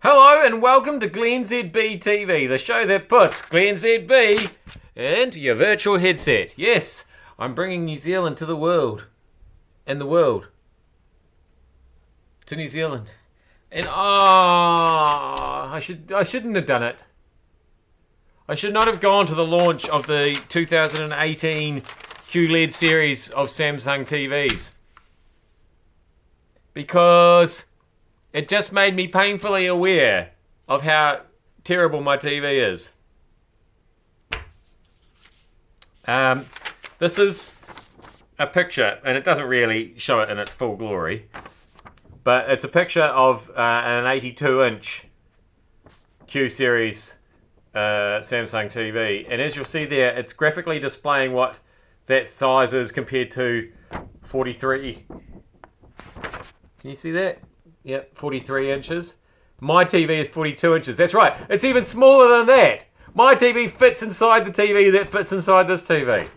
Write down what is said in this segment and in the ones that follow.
Hello and welcome to glennzb TV, the show that puts glennzb into your virtual headset. Yes, I'm bringing New Zealand to the world. And the world. To New Zealand. And I shouldn't have done it. I should not have gone to the launch of the 2018 QLED series of Samsung TVs. Because it just made me painfully aware of how terrible my TV is. This is a picture, and it doesn't really show it in its full glory, but it's a picture of an 82-inch Q series Samsung TV, and as you'll see there, it's graphically displaying what that size is compared to 43. Can you see that? Yep, 43 inches. My TV is 42 inches. That's right. It's even smaller than that. My TV fits inside the TV that fits inside this TV.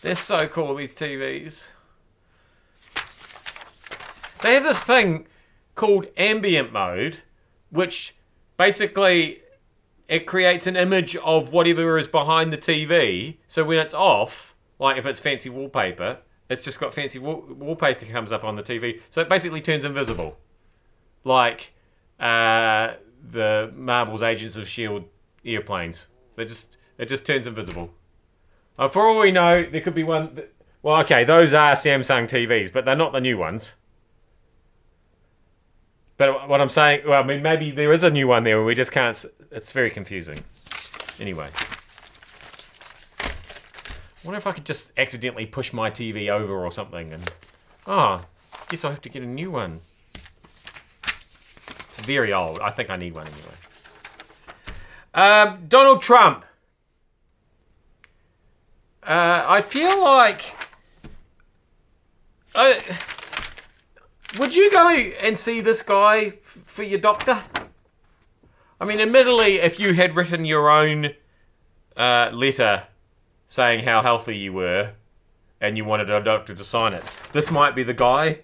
They're so cool, these TVs. They have this thing called ambient mode, which basically it creates an image of whatever is behind the TV. So when it's off, like if it's fancy wallpaper, it's just got fancy wallpaper comes up on the TV. So it basically turns invisible. Like the Marvel's Agents of S.H.I.E.L.D. airplanes. It just turns invisible. For all we know, there could be one... Well, okay, those are Samsung TVs, but they're not the new ones. But what I'm saying... Well, I mean, maybe there is a new one there and we just can't... It's very confusing. Anyway. I wonder if I could just accidentally push my TV over or something and... Oh, guess I'll have to get a new one. It's very old. I think I need one anyway. Donald Trump. I feel like... would you go and see this guy for your doctor? I mean, admittedly, if you had written your own letter saying how healthy you were and you wanted a doctor to sign it, this might be the guy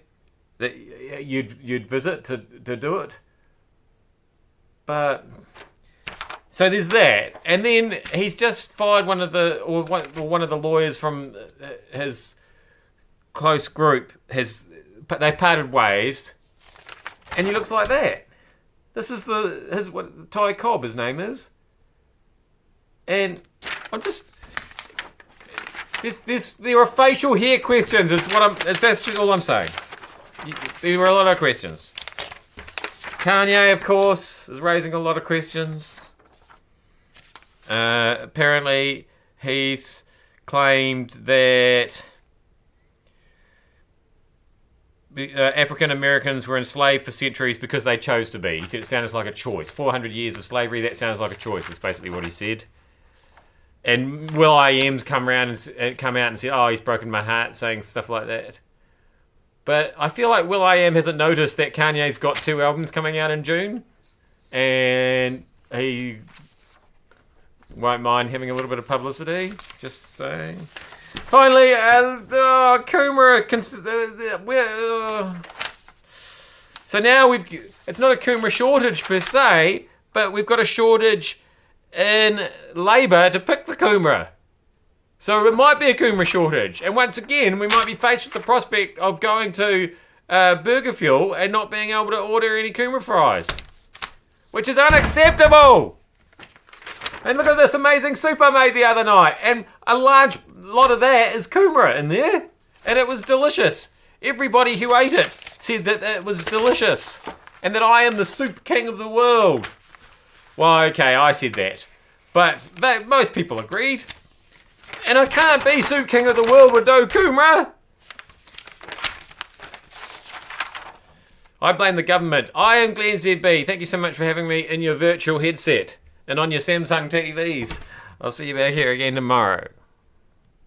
that you'd visit to do it. But... So there's that, and then he's just fired one of the lawyers from his close group. They've parted ways, and he looks like that. This is Ty Cobb, his name is, and I'm just there are facial hair questions. That's just all I'm saying. There were a lot of questions. Kanye, of course, is raising a lot of questions. Apparently, he's claimed that African Americans were enslaved for centuries because they chose to be. He said it sounded like a choice. 400 years of slavery, that sounds like a choice, is basically what he said. And will.i.am's come out and said, oh, he's broken my heart, saying stuff like that. But I feel like will.i.am hasn't noticed that Kanye's got 2 albums coming out in June. And he... won't mind having a little bit of publicity, just saying. Finally, Kumara. So now it's not a Kumara shortage per se, but we've got a shortage in labour to pick the Kumara. So it might be a Kumara shortage, and once again, we might be faced with the prospect of going to Burger Fuel and not being able to order any Kumara fries, which is unacceptable. And look at this amazing soup I made the other night. And a large lot of that is kumara in there. And it was delicious. Everybody who ate it said that it was delicious. And that I am the soup king of the world. Well, okay, I said that. But most people agreed. And I can't be soup king of the world with no kumara. I blame the government. I am glennzb. Thank you so much for having me in your virtual headset. And on your Samsung TVs. I'll see you back here again tomorrow.